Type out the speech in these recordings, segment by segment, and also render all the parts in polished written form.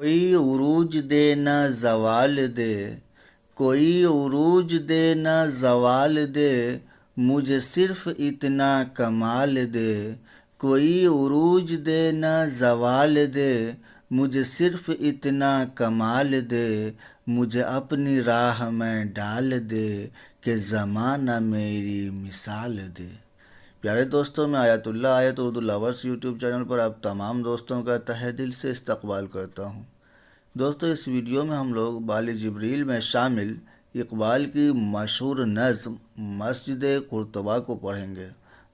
کوئی عروج دے نہ زوال دے، کوئی عروج دے نہ زوال دے، مجھے صرف اتنا کمال دے، کوئی عروج دے نہ زوال دے، مجھے صرف اتنا کمال دے، مجھے اپنی راہ میں ڈال دے، کہ زمانہ میری مثال دے۔ پیارے دوستوں، میں آیت اللہ آیت اردو لورس یوٹیوب چینل پر آپ تمام دوستوں کا تہہ دل سے استقبال کرتا ہوں۔ دوستو، اس ویڈیو میں ہم لوگ بال جبریل میں شامل اقبال کی مشہور نظم مسجد قرطبہ کو پڑھیں گے۔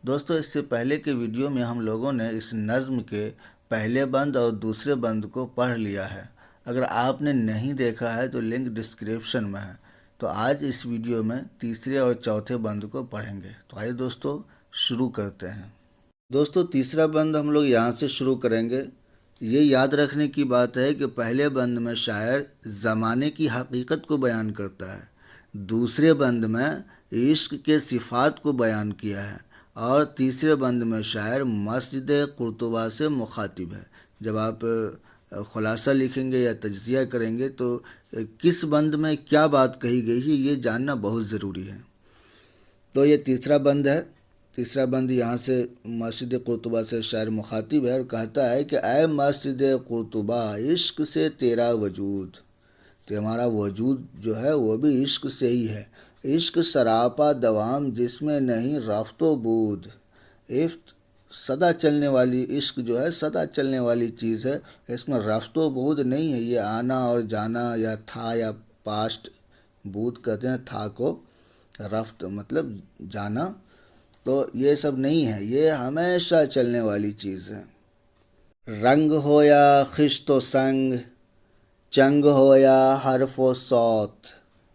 دوستو، اس سے پہلے کے ویڈیو میں ہم لوگوں نے اس نظم کے پہلے بند اور دوسرے بند کو پڑھ لیا ہے۔ اگر آپ نے نہیں دیکھا ہے تو لنک ڈسکرپشن میں ہے۔ تو آج اس ویڈیو میں تیسرے اور چوتھے بند کو پڑھیں گے۔ تو آئیے دوستو شروع کرتے ہیں۔ دوستو، تیسرا بند ہم لوگ یہاں سے شروع کریں گے۔ یہ یاد رکھنے کی بات ہے کہ پہلے بند میں شاعر زمانے کی حقیقت کو بیان کرتا ہے، دوسرے بند میں عشق کے صفات کو بیان کیا ہے، اور تیسرے بند میں شاعر مسجد قرطبہ سے مخاطب ہے۔ جب آپ خلاصہ لکھیں گے یا تجزیہ کریں گے تو کس بند میں کیا بات کہی گئی ہے یہ جاننا بہت ضروری ہے۔ تو یہ تیسرا بند ہے۔ تیسرا بند یہاں سے مسجد قرطبہ سے شاعر مخاطب ہے اور کہتا ہے کہ اے مسجد قرطبہ، عشق سے تیرا وجود، تمہارا وجود جو ہے وہ بھی عشق سے ہی ہے۔ عشق سراپا دوام جس میں نہیں رفت و بود، عشق سدا چلنے والی، عشق جو ہے سدا چلنے والی چیز ہے، اس میں رفت و بود نہیں ہے۔ یہ آنا اور جانا یا تھا یا پاسٹ، بود کہتے ہیں تھا کو، رفت مطلب جانا، تو یہ سب نہیں ہے، یہ ہمیشہ چلنے والی چیز ہے۔ رنگ ہو یا خشت و سنگ، چنگ ہو یا حرف و صوت،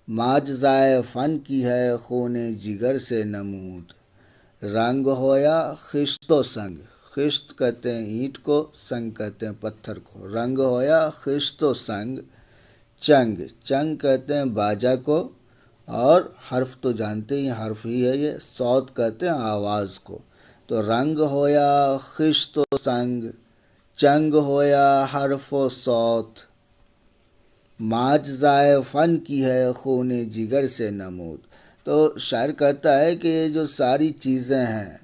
معجزۂ فن کی ہے خون جگر سے نمود۔ رنگ ہو یا خشت و سنگ، خشت کہتے ہیں اینٹ کو، سنگ کہتے ہیں پتھر کو۔ رنگ ہو یا خشت و سنگ، چنگ، چنگ کہتے ہیں باجا کو، اور حرف تو جانتے ہی حرف ہی ہے یہ، صوت کہتے ہیں آواز کو۔ تو رنگ ہو یا خشت و سنگ، چنگ ہو یا حرف و صوت، معجزۂ فن کی ہے خون جگر سے نمود۔ تو شاعر کہتا ہے کہ یہ جو ساری چیزیں ہیں،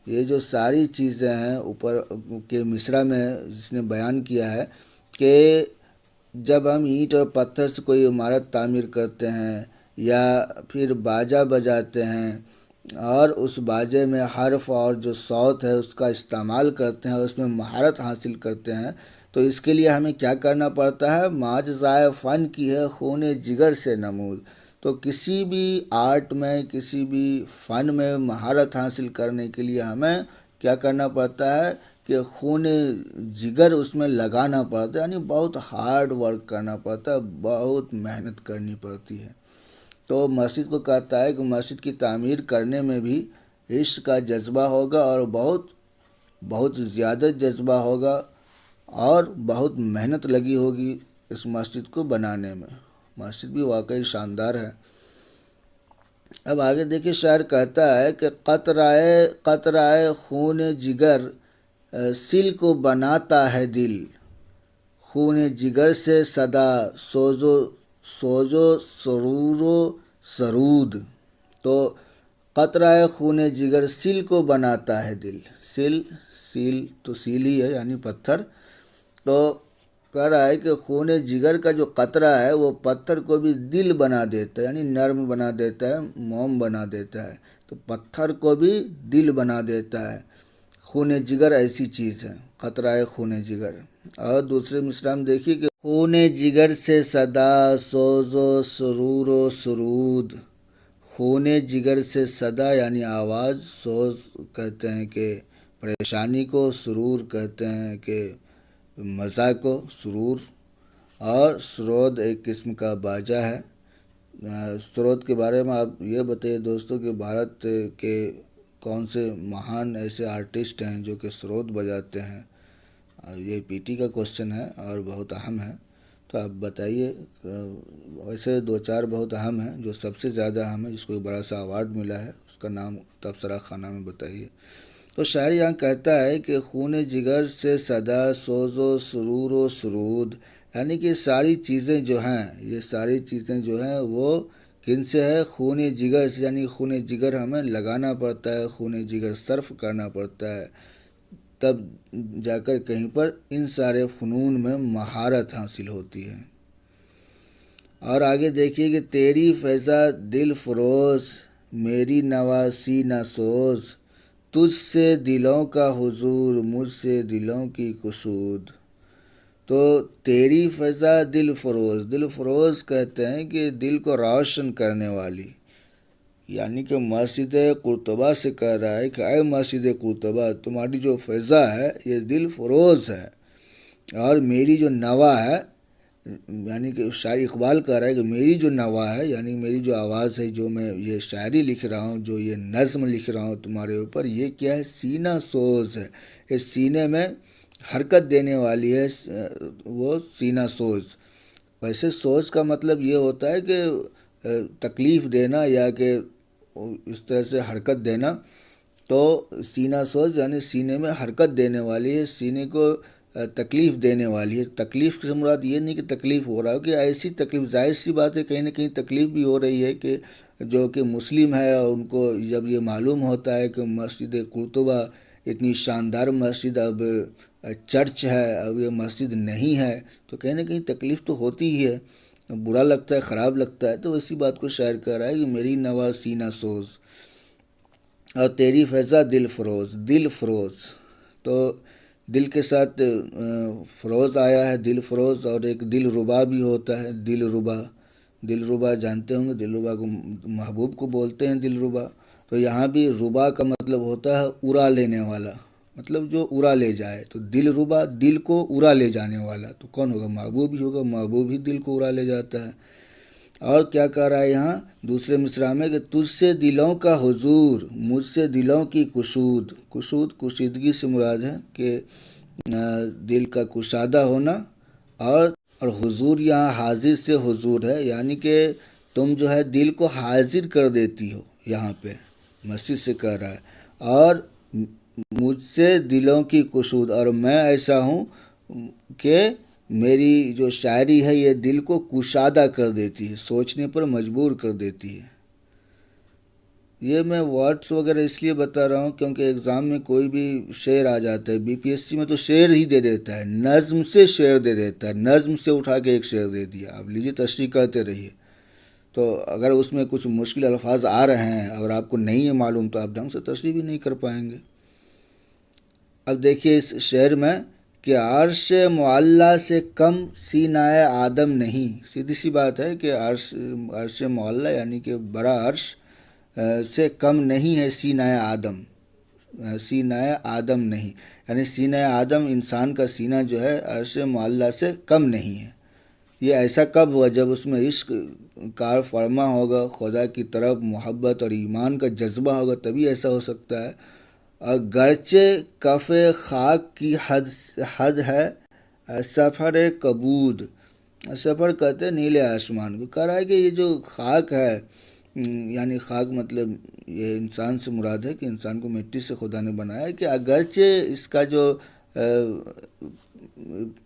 یہ جو ساری چیزیں ہیں، اوپر کے مصرع میں جس نے بیان کیا ہے کہ جب ہم اینٹ اور پتھر سے کوئی عمارت تعمیر کرتے ہیں یا پھر باجا بجاتے ہیں اور اس باجے میں حرف اور جو صوت ہے اس کا استعمال کرتے ہیں اور اس میں مہارت حاصل کرتے ہیں، تو اس کے لیے ہمیں کیا کرنا پڑتا ہے؟ معجزۂ فن کی ہے خون جگر سے نمود۔ تو کسی بھی آرٹ میں، کسی بھی فن میں مہارت حاصل کرنے کے لیے ہمیں کیا کرنا پڑتا ہے کہ خون جگر اس میں لگانا پڑتا ہے، یعنی بہت ہارڈ ورک کرنا پڑتا ہے، بہت محنت کرنی پڑتی ہے۔ تو مسجد کو کہتا ہے کہ مسجد کی تعمیر کرنے میں بھی عشق کا جذبہ ہوگا، اور بہت زیادہ جذبہ ہوگا، اور بہت محنت لگی ہوگی اس مسجد کو بنانے میں۔ مسجد بھی واقعی شاندار ہے۔ اب آگے دیکھیں، شاعر کہتا ہے کہ قطرۂ خون جگر سل کو بناتا ہے دل، خون جگر سے صدا سوزو سرور و سرود۔ تو قطرۂ خون جگر سل کو بناتا ہے دل، سیل تو سیل ہی ہے یعنی پتھر، تو کہہ رہا ہے کہ خون جگر کا جو قطرہ ہے وہ پتھر کو بھی دل بنا دیتا ہے، یعنی نرم بنا دیتا ہے، موم بنا دیتا ہے، تو پتھر کو بھی دل بنا دیتا ہے۔ خون جگر ایسی چیز ہے، قطرۂ خون جگر۔ اور دوسرے مصرع میں دیکھیے کہ خون جگر سے صدا سوز و سرور و سرود، خون جگر سے صدا یعنی آواز، سوز کہتے ہیں کہ پریشانی کو، سرور کہتے ہیں کہ مزہ کو، سرور، اور سرود ایک قسم کا باجا ہے۔ سرود کے بارے میں آپ یہ بتائیے دوستو کہ بھارت کے کون سے مہان ایسے آرٹسٹ ہیں جو کہ سرود بجاتے ہیں؟ یہ پی ٹی کا کوشچن ہے اور بہت اہم ہے، تو آپ بتائیے۔ ویسے دو چار بہت اہم ہیں، جو سب سے زیادہ اہم ہے جس کو ایک بڑا سا ایوارڈ ملا ہے اس کا نام تبصرہ خانہ میں بتائیے۔ تو شاعر یہاں کہتا ہے کہ خون جگر سے صدا سوز و سرور و سرود، یعنی کہ ساری چیزیں جو ہیں، یہ ساری چیزیں جو ہیں وہ کن سے ہے؟ خون جگر سے، یعنی خون جگر ہمیں لگانا پڑتا ہے، خون جگر صرف کرنا پڑتا ہے، تب جا کر کہیں پر ان سارے فنون میں مہارت حاصل ہوتی ہے۔ اور آگے دیکھیے کہ تیری فیضا دل فروز، میری نواسی نہ سوز، تجھ سے دلوں کا حضور، مجھ سے دلوں کی قصود۔ تو تیری فضا دل فروز، دل فروز کہتے ہیں کہ دل کو روشن کرنے والی، یعنی کہ مسجد قرطبہ سے کہہ رہا ہے کہ اے مسجد قرطبہ، تمہاری جو فضا ہے یہ دل فروز ہے، اور میری جو نوا ہے، یعنی کہ شاعر اقبال کہہ رہا ہے کہ میری جو نوا ہے، یعنی میری جو آواز ہے، جو میں یہ شاعری لکھ رہا ہوں، جو یہ نظم لکھ رہا ہوں تمہارے اوپر، یہ کیا ہے؟ سینہ سوز ہے، اس سینے میں حرکت دینے والی ہے، وہ سینہ سوز۔ ویسے سوز کا مطلب یہ ہوتا ہے کہ تکلیف دینا یا کہ اس طرح سے حرکت دینا، تو سینہ سوز یعنی سینے میں حرکت دینے والی ہے، سینے کو تکلیف دینے والی ہے۔ تکلیف سے مراد یہ نہیں کہ تکلیف ہو رہا ہو، کہ ایسی تکلیف، ظاہر سی بات ہے کہیں نہ کہیں تکلیف بھی ہو رہی ہے، کہ جو کہ مسلم ہے اور ان کو جب یہ معلوم ہوتا ہے کہ مسجد قرطبہ اتنی شاندار مسجد اب چرچ ہے، اب یہ مسجد نہیں ہے، تو کہیں نہ کہیں تکلیف تو ہوتی ہی ہے، برا لگتا ہے، خراب لگتا ہے۔ تو اسی بات کو شاعر کہہ رہا ہے کہ میری نوا سینہ سوز اور تیری فیضا دل فروز، دل فروز، تو دل کے ساتھ فروز آیا ہے، دل فروز، اور ایک دل ربا بھی ہوتا ہے، دل ربا، دل ربا جانتے ہوں گے، دل ربا کو محبوب کو بولتے ہیں دل ربا، تو یہاں بھی ربا کا مطلب ہوتا ہے ارا لینے والا، مطلب جو ارا لے جائے، تو دل ربا دل کو ارا لے جانے والا، تو کون ہوگا؟ محبوب ہی ہوگا، محبوب ہی دل کو ارا لے جاتا ہے۔ اور کیا کہہ رہا ہے یہاں دوسرے مصرع میں کہ تجھ سے دلوں کا حضور، مجھ سے دلوں کی کشود، کشود کشیدگی سے مراد ہے کہ دل کا کشادہ ہونا، اور حضور یہاں حاضر سے حضور ہے، یعنی کہ تم جو ہے دل کو حاضر کر دیتی ہو، یہاں پہ مسجد سے کہہ رہا ہے، اور مجھ سے دلوں کی کشود، اور میں ایسا ہوں کہ میری جو شاعری ہے یہ دل کو کشادہ کر دیتی ہے، سوچنے پر مجبور کر دیتی ہے۔ یہ میں ورڈس وغیرہ اس لیے بتا رہا ہوں کیونکہ ایگزام میں کوئی بھی شعر آ جاتا ہے، بی پی ایس سی میں تو شعر ہی دے دیتا ہے، نظم سے شعر دے دیتا ہے، نظم سے اٹھا کے ایک شعر دے دیا، اب لیجیے تشریح کرتے رہیے، تو اگر اس میں کچھ مشکل الفاظ آ رہے ہیں اور آپ کو نہیں ہے معلوم تو آپ ڈھنگ سے تشریح بھی نہیں کر پائیں گے۔ اب دیکھیے اس شعر میں کہ عرش معلیٰ سے کم سینہ آدم نہیں، سیدھی سی بات ہے کہ عرش معلیٰ یعنی کہ بڑا عرش سے کم نہیں ہے سینہ آدم، سینہ آدم نہیں، یعنی سینہ آدم انسان کا سینہ جو ہے عرش معلیٰ سے کم نہیں ہے۔ یہ ایسا کب ہوا؟ جب اس میں عشق کار فرما ہوگا، خدا کی طرف محبت اور ایمان کا جذبہ ہوگا، تبھی ایسا ہو سکتا ہے۔ گرچہ کف خاک کی حد ہے سفر کبود، سفر کہتے ہیں نیلے آسمان کو، کہہ رہا ہے کہ یہ جو خاک ہے، یعنی خاک مطلب یہ انسان سے مراد ہے کہ انسان کو مٹی سے خدا نے بنایا ہے، کہ اگرچہ اس کا جو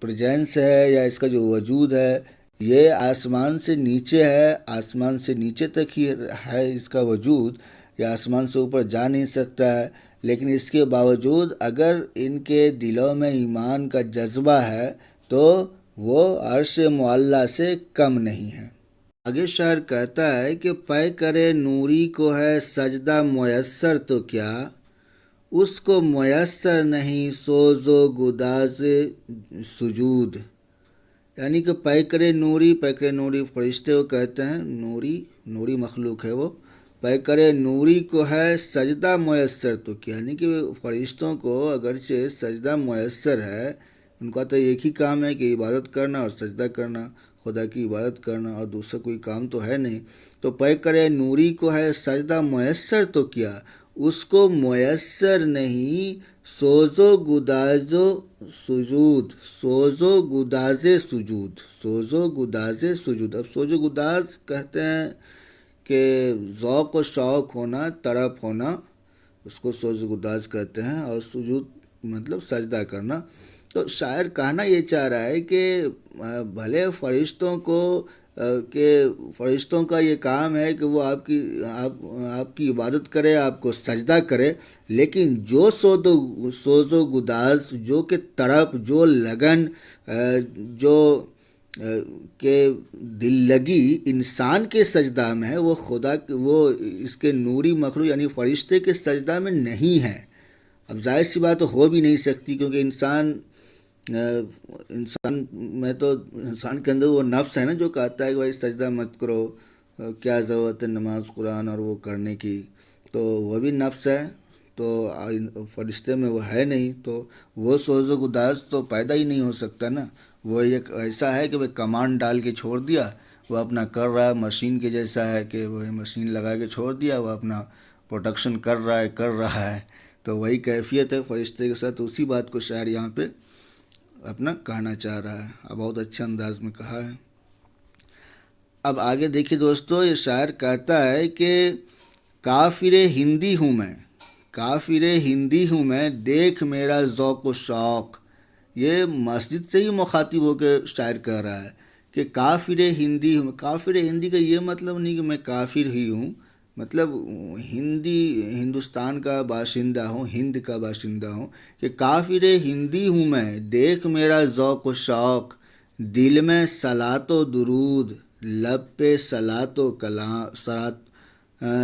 پریزنس ہے یا اس کا جو وجود ہے یہ آسمان سے نیچے ہے، آسمان سے نیچے تک ہی ہے اس کا وجود، یا آسمان سے اوپر جا نہیں سکتا ہے، لیکن اس کے باوجود اگر ان کے دلوں میں ایمان کا جذبہ ہے تو وہ عرش معلیٰ سے کم نہیں ہے۔ آگے شاعر کہتا ہے کہ پے کرے نوری کو ہے سجدہ میسر تو کیا، اس کو میسر نہیں سوز و گداز سجود، یعنی کہ پیکر نوری فرشتے کو کہتے ہیں، نوری مخلوق ہے وہ، پیکر نوری کو ہے سجدہ میسر تو کیا، یعنی کہ فرشتوں کو اگرچہ سجدہ میسر ہے، ان کا تو ایک ہی کام ہے کہ عبادت کرنا اور سجدہ کرنا، خدا کی عبادت کرنا، اور دوسرا کوئی کام تو ہے نہیں، تو پیکر نوری کو ہے سجدہ میسر تو کیا، اس کو میسر نہیں سوز و گداز سجود، سوز و گداز سجود، سوز و گداز سجود۔ اب سوز و گداز کہتے ہیں کہ ذوق و شوق ہونا، طرب ہونا، اس کو سوز و گداز کہتے ہیں، اور سجود مطلب سجدہ کرنا۔ تو شاعر کہنا یہ چاہ رہا ہے کہ بھلے فرشتوں کو کہ فرشتوں کا یہ کام ہے کہ وہ آپ کی عبادت کرے، آپ کو سجدہ کرے، لیکن جو سوز و گداز، جو کہ تڑپ، جو لگن، جو کہ دل لگی انسان کے سجدہ میں ہے، وہ وہ اس کے نوری مخلوق یعنی فرشتے کے سجدہ میں نہیں ہے۔ اب ظاہر سی بات ہو بھی نہیں سکتی، کیونکہ انسان میں تو انسان کے اندر وہ نفس ہے نا جو کہتا ہے کہ بھائی سجدہ مت کرو، کیا ضرورت ہے نماز قرآن اور وہ کرنے کی، تو وہ بھی نفس ہے، تو فرشتے میں وہ ہے نہیں، تو وہ سوز و گداز تو پیدا ہی نہیں ہو سکتا نا۔ وہ ایک ایسا ہے کہ وہ کمانڈ ڈال کے چھوڑ دیا، وہ اپنا کر رہا ہے، مشین کے جیسا ہے کہ وہ مشین لگا کے چھوڑ دیا، وہ اپنا پروڈکشن کر رہا ہے، تو وہی کیفیت ہے فرشتے کے ساتھ۔ اسی بات کو شاعر یہاں پہ اپنا کہنا چاہ رہا ہے، اب بہت اچھے انداز میں کہا ہے۔ اب آگے دیکھیے دوستو، یہ شاعر کہتا ہے کہ کافر ہندی ہوں میں، کافر ہندی ہوں میں، دیکھ میرا ذوق و شوق۔ یہ مسجد سے ہی مخاطب ہو کے شاعر کہہ رہا ہے کہ کافر ہندی ہوں۔ کافر ہندی کا یہ مطلب نہیں کہ میں کافر ہی ہوں، مطلب ہندوستان کا باشندہ ہوں، ہند کا باشندہ ہوں، کہ کافر ہندی ہوں میں، دیکھ میرا ذوق و شوق، دل میں صلاۃ و درود، لب پہ صلاۃ و کلام،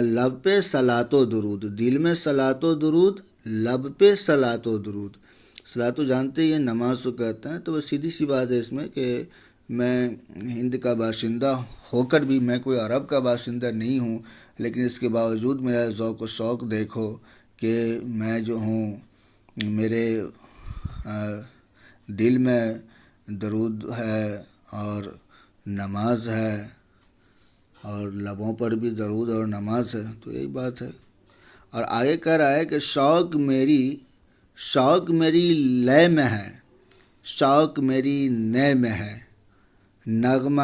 لب پہ صلاۃ و درود، دل میں صلاۃ و درود، لب پہ صلاۃ و درود۔ صلاۃ و جانتے ہی نماز کو کہتے ہیں، تو وہ سیدھی سی بات ہے اس میں کہ میں ہند کا باشندہ ہو کر بھی میں کوئی عرب کا باشندہ نہیں ہوں، لیکن اس کے باوجود میرا ذوق و شوق دیکھو کہ میں جو ہوں، میرے دل میں درود ہے اور نماز ہے، اور لبوں پر بھی درود اور نماز ہے، تو یہی بات ہے۔ اور آگے کہہ رہا ہے کہ شوق میری لے میں ہے، شوق میری نے میں ہے، نغمہ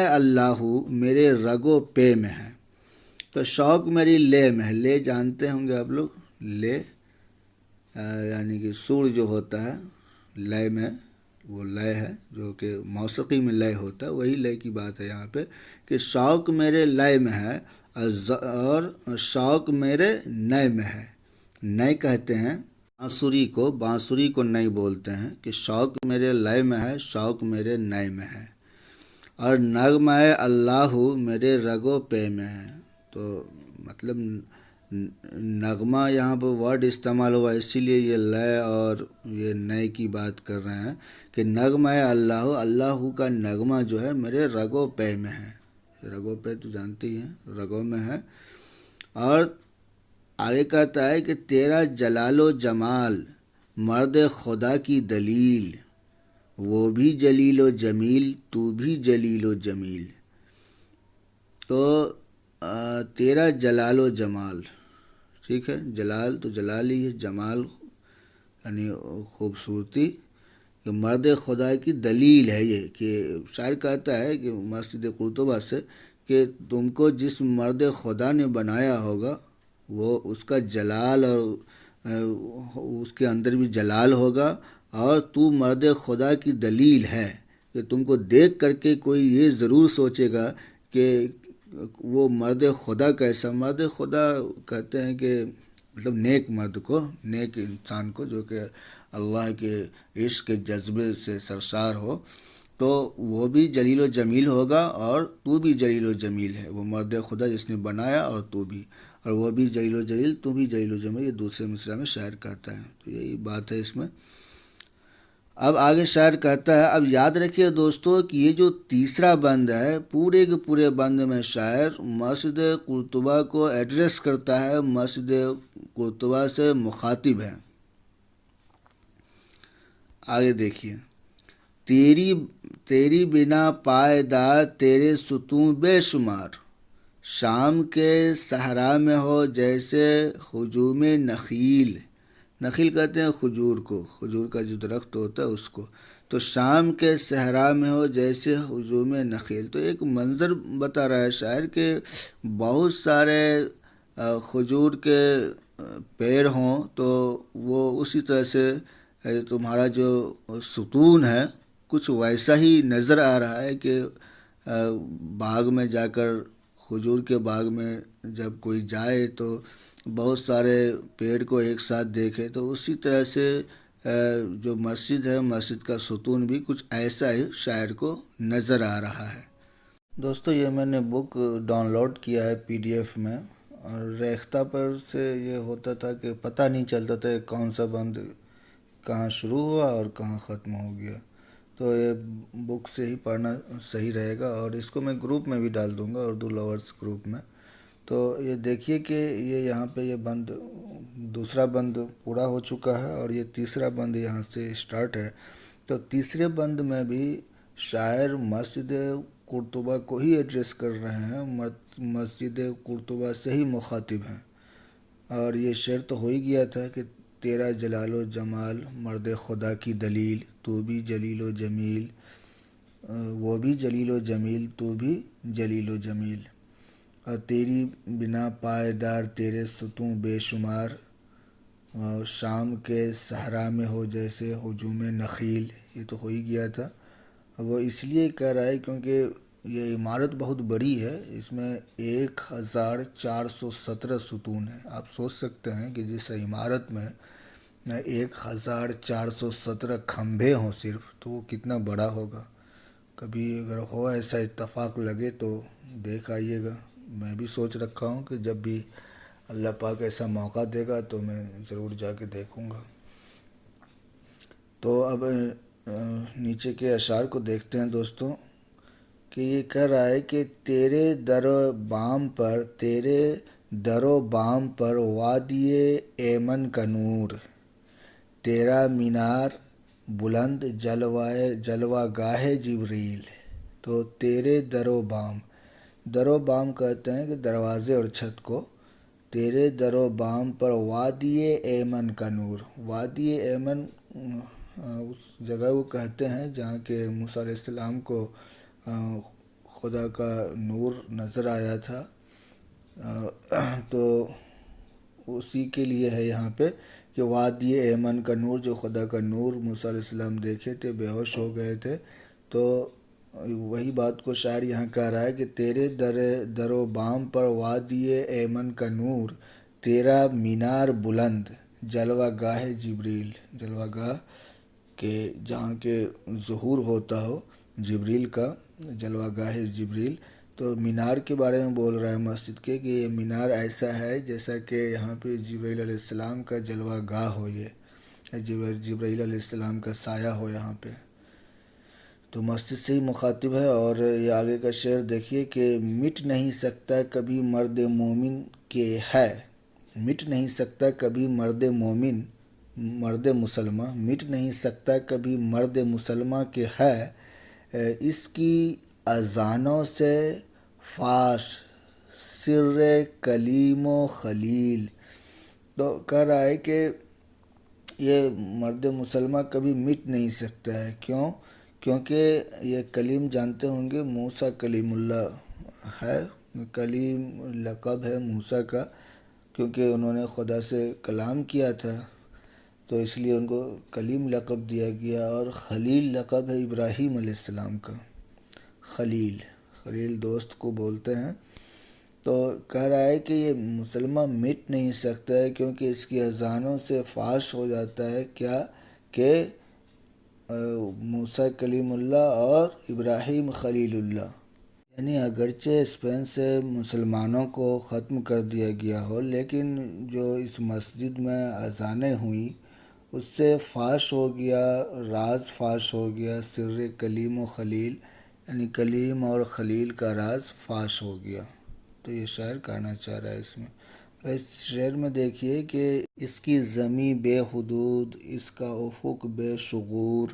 اللہ میرے رگ و پے میں ہے۔ تو شوق میری لے میں ہے، لے جانتے ہوں گے آپ لوگ، لے یعنی کہ سور جو ہوتا ہے لے میں، وہ لے ہے جو کہ موسیقی میں لے ہوتا ہے، وہی لے کی بات ہے یہاں پہ کہ شوق میرے لے میں ہے اور شوق میرے نئے میں ہے۔ نئے کہتے ہیں بانسری کو نئے بولتے ہیں، کہ شوق میرے لے میں ہے، شوق میرے نئے میں ہے، اور نغمہ اللہ میرے رگ و پے میں ہے۔ تو مطلب نغمہ یہاں پہ ورڈ استعمال ہوا، اسی لیے یہ لے اور یہ نئے کی بات کر رہے ہیں کہ نغمہ اللہ کا نغمہ جو ہے میرے رگ و پے میں ہے۔ رگ و پے تو جانتے ہی ہیں، رگوں میں ہے۔ اور آگے کہتا ہے کہ تیرا جلال و جمال مرد خدا کی دلیل، وہ بھی جلیل و جمیل، تو بھی جلیل و جمیل۔ تو تیرا جلال و جمال، ٹھیک ہے، جلال تو جلال ہی ہے، جمال یعنی خوبصورتی، کہ مرد خدا کی دلیل ہے یہ، کہ شاعر کہتا ہے کہ مسجد قرطبہ سے کہ تم کو جس مرد خدا نے بنایا ہوگا وہ اس کا جلال اور اس کے اندر بھی جلال ہوگا، اور تو مرد خدا کی دلیل ہے، کہ تم کو دیکھ کر کے کوئی یہ ضرور سوچے گا کہ وہ مرد خدا کیسا۔ مرد خدا کہتے ہیں کہ مطلب نیک مرد کو، نیک انسان کو، جو کہ اللہ کے عشق کے جذبے سے سرشار ہو، تو وہ بھی جلیل و جمیل ہوگا، اور تو بھی جلیل و جمیل ہے۔ وہ مرد خدا جس نے بنایا اور تو بھی، اور وہ بھی جلیل و جلیل، تو بھی جلیل و جمیل، یہ دوسرے مصرع میں شاعر کہتا ہے، تو یہی بات ہے اس میں۔ اب آگے شاعر کہتا ہے، اب یاد رکھیے دوستو کہ یہ جو تیسرا بند ہے، پورے کے پورے بند میں شاعر مسجد قرطبہ کو ایڈریس کرتا ہے، مسجد قرطبہ سے مخاطب ہے۔ آگے دیکھیے، تیری بنا پائیدار تیرے ستون بے شمار، شام کے صحرا میں ہو جیسے ہجوم نخیل۔ نخیل کہتے ہیں کھجور کو، کھجور کا جو درخت ہوتا ہے اس کو۔ تو شام کے صحرا میں ہو جیسے ہجوم نخیل، تو ایک منظر بتا رہا ہے شاعر کہ بہت سارے کھجور کے پیڑ ہوں تو وہ اسی طرح سے تمہارا جو ستون ہے کچھ ویسا ہی نظر آ رہا ہے کہ باغ میں جا کر کھجور کے باغ میں جب کوئی جائے تو بہت سارے پیڑ کو ایک ساتھ دیکھے تو اسی طرح سے جو مسجد ہے مسجد کا ستون بھی کچھ ایسا ہی شاعر کو نظر آ رہا ہے۔ دوستو یہ میں نے بک ڈاؤن لوڈ کیا ہے PDF میں، اور ریختہ پر سے یہ ہوتا تھا کہ پتہ نہیں چلتا تھا کہ کون سا بند کہاں شروع ہوا اور کہاں ختم ہو گیا، تو یہ بک سے ہی پڑھنا صحیح رہے گا، اور اس کو میں گروپ میں بھی ڈال دوں گا، اردو لورز گروپ میں۔ تو یہ دیکھیے کہ یہ یہاں پہ یہ بند دوسرا بند پورا ہو چکا ہے اور یہ تیسرا بند یہاں سے سٹارٹ ہے۔ تو تیسرے بند میں بھی شاعر مسجد قرطبہ کو ہی ایڈریس کر رہے ہیں، مسجد قرطبہ سے ہی مخاطب ہیں، اور یہ شعر تو ہو ہی گیا تھا کہ تیرا جلال و جمال مرد خدا کی دلیل، تو بھی جلیل و جمیل، وہ بھی جلیل و جمیل، تو بھی جلیل و جمیل، اور تیری بنا پائیدار تیرے ستون بے شمار، اور شام کے صحرا میں ہو جیسے ہجوم نخیل، یہ تو ہو ہی گیا تھا۔ وہ اس لیے کہہ رہا ہے کیونکہ یہ عمارت بہت بڑی ہے، اس میں 1417 ستون ہیں۔ آپ سوچ سکتے ہیں کہ جس عمارت میں 1417 کھمبے ہوں صرف، تو وہ کتنا بڑا ہوگا۔ کبھی اگر ہو ایسا اتفاق لگے تو دیکھ آئیے گا۔ میں بھی سوچ رکھا ہوں کہ جب بھی اللہ پاک ایسا موقع دے گا تو میں ضرور جا کے دیکھوں گا۔ تو اب نیچے کے اشعار کو دیکھتے ہیں دوستوں، کہ یہ کہہ رہا ہے کہ تیرے در و بام پر وادی ایمن کا نور، تیرا مینار بلند جلوہ گاہ جبریل۔ تو تیرے در و بام کہتے ہیں کہ دروازے اور چھت کو، تیرے در و بام پر وادی ایمن کا نور۔ وادی ایمن اس جگہ وہ کہتے ہیں جہاں کہ موسیٰ علیہ السلام کو خدا کا نور نظر آیا تھا، تو اسی کے لیے ہے یہاں پہ کہ وادی ایمن کا نور، جو خدا کا نور موسیٰ علیہ السلام دیکھے تھے، بے ہوش ہو گئے تھے، تو وہی بات کو شاعر یہاں کہہ رہا ہے کہ تیرے در و بام پر وادی ایمن کا نور، تیرا مینار بلند جلوہ گاہ جبریل، جلوہ گاہ کہ جہاں کے ظہور ہوتا ہو جبریل کا، جلوہ گاہ جبریل۔ تو مینار کے بارے میں بول رہا ہے مسجد کے کہ یہ مینار ایسا ہے جیسا کہ یہاں پہ جبریل علیہ السلام کا جلوہ گاہ ہو، یہ جبریل علیہ السلام کا سایہ ہو یہاں پہ۔ تو مسجد سے ہی مخاطب ہے، اور یہ آگے کا شعر دیکھیے کہ مٹ نہیں سکتا کبھی مرد مومن کے ہے، مٹ نہیں سکتا کبھی مرد مسلمہ، مٹ نہیں سکتا کبھی مرد مسلمہ کے ہے، اس کی اذانوں سے فاش سر کلیم و خلیل۔ تو کہہ رہا ہے کہ یہ مرد مسلمہ کبھی مٹ نہیں سکتا ہے، کیونکہ یہ کلیم جانتے ہوں گے موسیٰ کلیم اللہ ہے، کلیم لقب ہے موسیٰ کا، کیونکہ انہوں نے خدا سے کلام کیا تھا تو اس لیے ان کو کلیم لقب دیا گیا، اور خلیل لقب ہے ابراہیم علیہ السلام کا، خلیل دوست کو بولتے ہیں۔ تو کہہ رہا ہے کہ یہ مسلمہ مٹ نہیں سکتا ہے کیونکہ اس کی اذانوں سے فاش ہو جاتا ہے کیا کہ موسیٰ کلیم اللہ اور ابراہیم خلیل اللہ، یعنی اگرچہ اسپین سے مسلمانوں کو ختم کر دیا گیا ہو، لیکن جو اس مسجد میں اذانیں ہوئیں اس سے فاش ہو گیا، راز فاش ہو گیا، سر کلیم و خلیل، یعنی کلیم اور خلیل کا راز فاش ہو گیا۔ تو یہ شاعر کہنا چاہ رہا ہے اس میں۔ اس شعر میں دیکھیے کہ اس کی زمیں بے حدود، اس کا افق بے شعور،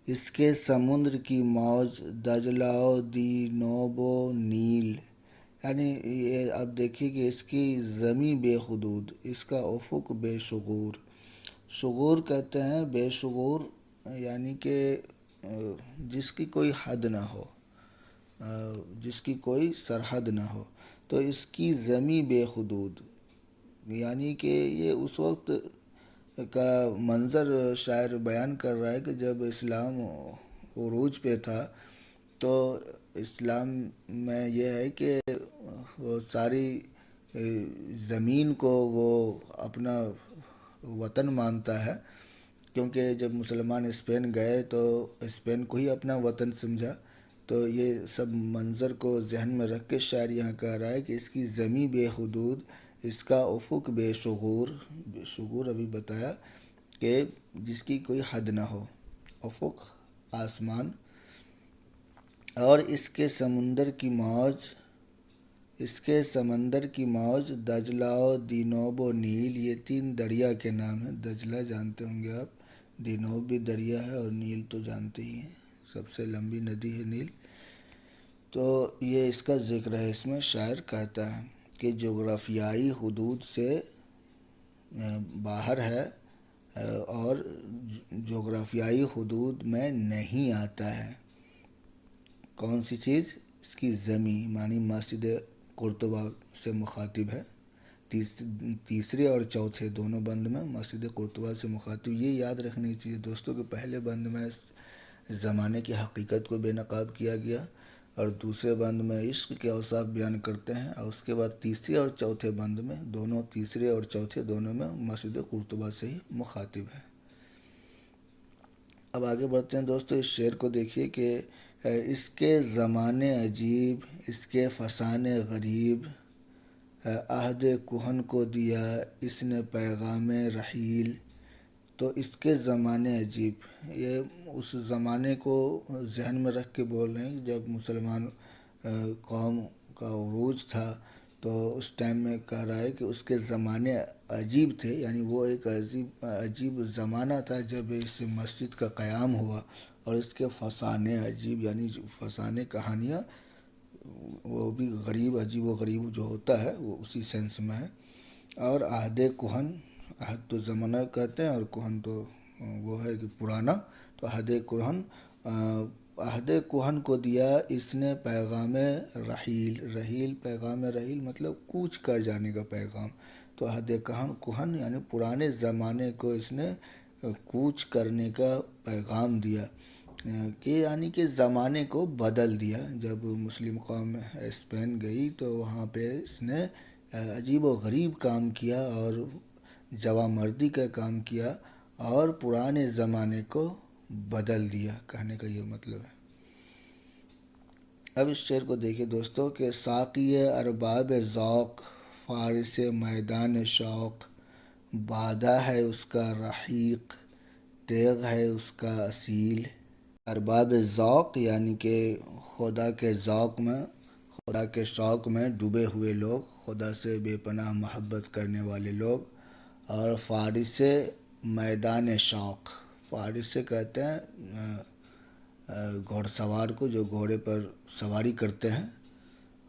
اس کے سمندر کی موج دجلہ و دینوب و نیل، یعنی یہ اب دیکھیے کہ اس کی زمیں بے حدود، اس کا افق بے شعور، شعور کہتے ہیں بے شعور، یعنی کہ جس کی کوئی حد نہ ہو، جس کی کوئی سرحد نہ ہو، تو اس کی زمیں بے حدود، یعنی کہ یہ اس وقت کا منظر شاعر بیان کر رہا ہے کہ جب اسلام عروج پہ تھا، تو اسلام میں یہ ہے کہ وہ ساری زمین کو وہ اپنا وطن مانتا ہے، کیونکہ جب مسلمان اسپین گئے تو اسپین کو ہی اپنا وطن سمجھا۔ تو یہ سب منظر کو ذہن میں رکھ کے شاعر یہاں کہہ رہا ہے کہ اس کی زمیں بے حدود، اس کا افق بے شعور، بے شعور ابھی بتایا کہ جس کی کوئی حد نہ ہو، افق آسمان، اور اس کے سمندر کی موج، اس کے سمندر کی موج، دجلہ و دینوب و نیل، یہ 3 دریا کے نام ہیں۔ دجلہ جانتے ہوں گے آپ، دینوب بھی دریا ہے، اور نیل تو جانتے ہی ہیں، سب سے لمبی ندی ہے نیل۔ تو یہ اس کا ذکر ہے، اس میں شاعر کہتا ہے کہ جغرافیائی حدود سے باہر ہے، اور جغرافیائی حدود میں نہیں آتا ہے۔ کون سی چیز؟ اس کی زمین، معنی مسجد قرطبہ سے مخاطب ہے، تیسرے اور چوتھے دونوں بند میں مسجد قرطبہ سے مخاطب۔ یہ یاد رکھنی چاہیے دوستوں کہ پہلے بند میں زمانے کی حقیقت کو بے نقاب کیا گیا، اور دوسرے بند میں عشق کے اوصاف بیان کرتے ہیں، اور اس کے بعد تیسرے اور چوتھے بند میں دونوں، تیسرے اور چوتھے دونوں میں مسجد قرطبہ سے ہی مخاطب ہے۔ اب آگے بڑھتے ہیں دوستو، اس شعر کو دیکھیے کہ اس کے زمانے عجیب، اس کے فسانے غریب، عہد کہن کو دیا اس نے پیغام رحیل۔ تو اس کے زمانے عجیب، یہ اس زمانے کو ذہن میں رکھ کے بول رہے ہیں جب مسلمان قوم کا عروج تھا، تو اس ٹائم میں کہہ رہا ہے کہ اس کے زمانے عجیب تھے، یعنی وہ ایک عجیب زمانہ تھا جب اس مسجد کا قیام ہوا، اور اس کے فسانے عجیب، یعنی فسانے کہانیاں، وہ بھی غریب، عجیب و غریب جو ہوتا ہے وہ اسی سینس میں ہے۔ اور عہد کہن، عہد تو زمانہ کہتے ہیں، اور کہن تو وہ ہے کہ پرانا، تو عہد کہن کو دیا اس نے پیغام رحیل۔ رحیل، پیغام رحیل مطلب کوچ کر جانے کا پیغام، تو عہد کہن یعنی پرانے زمانے کو اس نے کوچ کرنے کا پیغام دیا، کہ یعنی کہ زمانے کو بدل دیا۔ جب مسلم قوم اسپین گئی تو وہاں پہ اس نے عجیب و غریب کام کیا، اور جوامردی کا کام کیا، اور پرانے زمانے کو بدل دیا، کہنے کا یہ مطلب ہے۔ اب اس شعر کو دیکھیں دوستو کہ ساقی ارباب ذوق، فارس میدان شوق، بادہ ہے اس کا رحیق، تیغ ہے اس کا اصیل۔ ارباب ذوق یعنی کہ خدا کے ذوق میں، خدا کے شوق میں ڈوبے ہوئے لوگ، خدا سے بے پناہ محبت کرنے والے لوگ، اور فارس میدان شوق، فارس سے کہتے ہیں گھوڑ سوار کو جو گھوڑے پر سواری کرتے ہیں،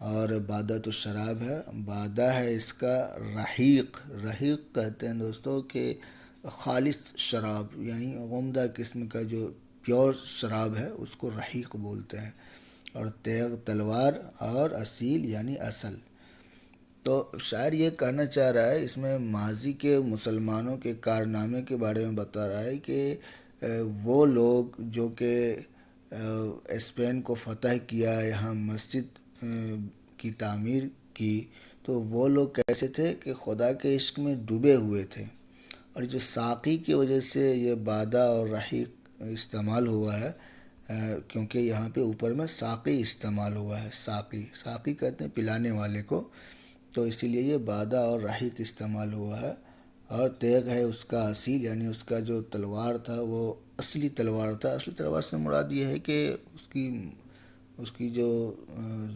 اور بادہ تو شراب ہے، بادہ ہے اس کا رحیق۔ رحیق کہتے ہیں دوستو کہ خالص شراب، یعنی عمدہ قسم کا جو پیور شراب ہے اس کو رحیق بولتے ہیں، اور تیغ تلوار، اور اصیل یعنی اصل۔ تو شاعر یہ کہنا چاہ رہا ہے، اس میں ماضی کے مسلمانوں کے کارنامے کے بارے میں بتا رہا ہے کہ وہ لوگ جو کہ اسپین کو فتح کیا، یہاں مسجد کی تعمیر کی، تو وہ لوگ کیسے تھے کہ خدا کے عشق میں ڈوبے ہوئے تھے، اور جو ساقی کی وجہ سے یہ بادہ اور رحیق استعمال ہوا ہے، کیونکہ یہاں پہ اوپر میں ساقی استعمال ہوا ہے، ساقی، ساقی کہتے ہیں پلانے والے کو، تو اسی لیے یہ بادہ اور رحیق استعمال ہوا ہے۔ اور تیغ ہے اس کا اصیل، یعنی اس کا جو تلوار تھا وہ اصلی تلوار تھا۔ اصلی تلوار سے مراد یہ ہے کہ اس کی جو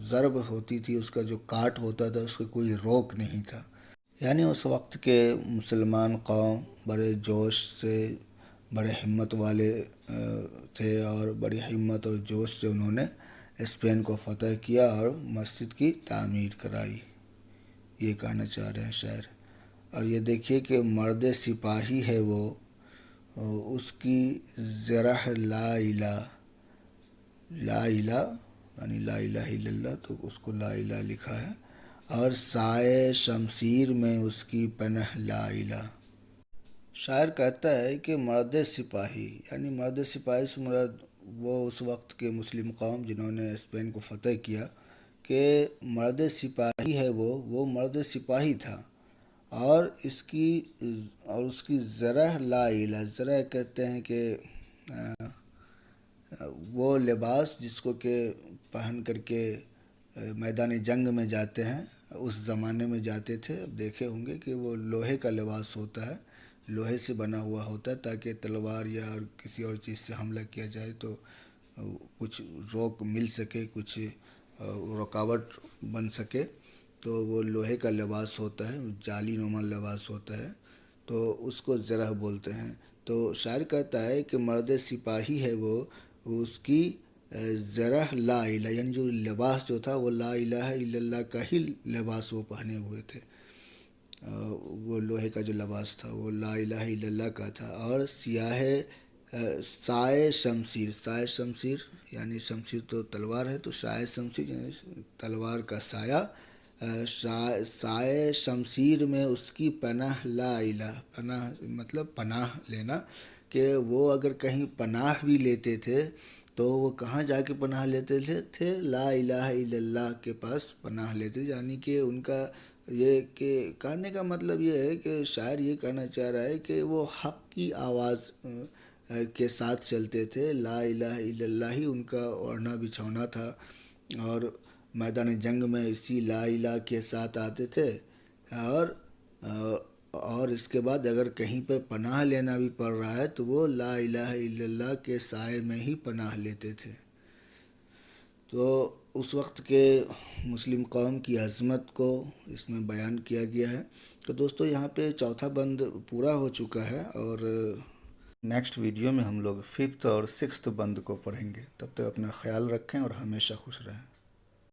ضرب ہوتی تھی، اس کا جو کاٹ ہوتا تھا، اس کا کوئی روک نہیں تھا۔ یعنی اس وقت کے مسلمان قوم بڑے جوش سے، بڑے ہمت والے تھے، اور بڑی ہمت اور جوش سے انہوں نے اسپین کو فتح کیا اور مسجد کی تعمیر کرائی، یہ کہنا چاہ رہے ہیں شاعر۔ اور یہ دیکھیے کہ مرد سپاہی ہے وہ، اس کی زرہ لا الہ، لا الہ یعنی لا الہ الا اللہ، تو اس کو لا الہ لکھا ہے، اور سائے شمشیر میں اس کی پناہ لا الہ۔ شاعر کہتا ہے کہ مرد سپاہی، یعنی مرد سپاہی سے مراد وہ اس وقت کے مسلم قوم جنہوں نے اسپین کو فتح کیا، کہ مرد سپاہی ہے وہ مرد سپاہی تھا، اور اس کی زرہ لا الہ، زرہ کہتے ہیں کہ وہ لباس جس کو کہ پہن کر کے میدان جنگ میں جاتے ہیں، اس زمانے میں جاتے تھے، اب دیکھے ہوں گے کہ وہ لوہے کا لباس ہوتا ہے، لوہے سے بنا ہوا ہوتا ہے تاکہ تلوار یا کسی اور چیز سے حملہ کیا جائے تو کچھ روک مل سکے، کچھ رکاوٹ بن سکے، تو وہ لوہے کا لباس ہوتا ہے، جالی نما لباس ہوتا ہے، تو اس کو زرہ بولتے ہیں۔ تو شاعر کہتا ہے کہ مرد سپاہی ہے وہ، اس کی زرہ لا الہ، یعنی جو لباس جو تھا وہ لا الہ الا اللہ کا ہی لباس وہ پہنے ہوئے تھے، وہ لوہے کا جو لباس تھا وہ لا الہ الا اللہ کا تھا، اور سیاہ سائے شمشیر، سائے شمشیر یعنی شمشیر تو تلوار ہے، تو سائے شمشیر یعنی تلوار کا سایہ، سائے شمشیر میں اس کی پناہ لا الہ، پناہ مطلب پناہ لینا، کہ وہ اگر کہیں پناہ بھی لیتے تھے تو وہ کہاں جا کے پناہ لیتے تھے؟ لا الہ الا اللہ کے پاس پناہ لیتے، یعنی کہ ان کا یہ کہ کہنے کا مطلب یہ ہے کہ شاعر یہ کہنا چاہ رہا ہے کہ وہ حق کی آواز کے ساتھ چلتے تھے، لا الہ الا اللہ ہی ان کا اوڑھنا بچھونا تھا، اور میدان جنگ میں اسی لا الہ کے ساتھ آتے تھے، اور اس کے بعد اگر کہیں پہ پناہ لینا بھی پڑ رہا ہے تو وہ لا الہ الا اللہ کے سائے میں ہی پناہ لیتے تھے۔ تو اس وقت کے مسلم قوم کی عظمت کو اس میں بیان کیا گیا ہے۔ تو دوستو یہاں پہ چوتھا بند پورا ہو چکا ہے، اور نیکسٹ ویڈیو میں ہم لوگ 5th اور 6th بند کو پڑھیں گے۔ تب تک اپنا خیال رکھیں اور ہمیشہ خوش رہیں۔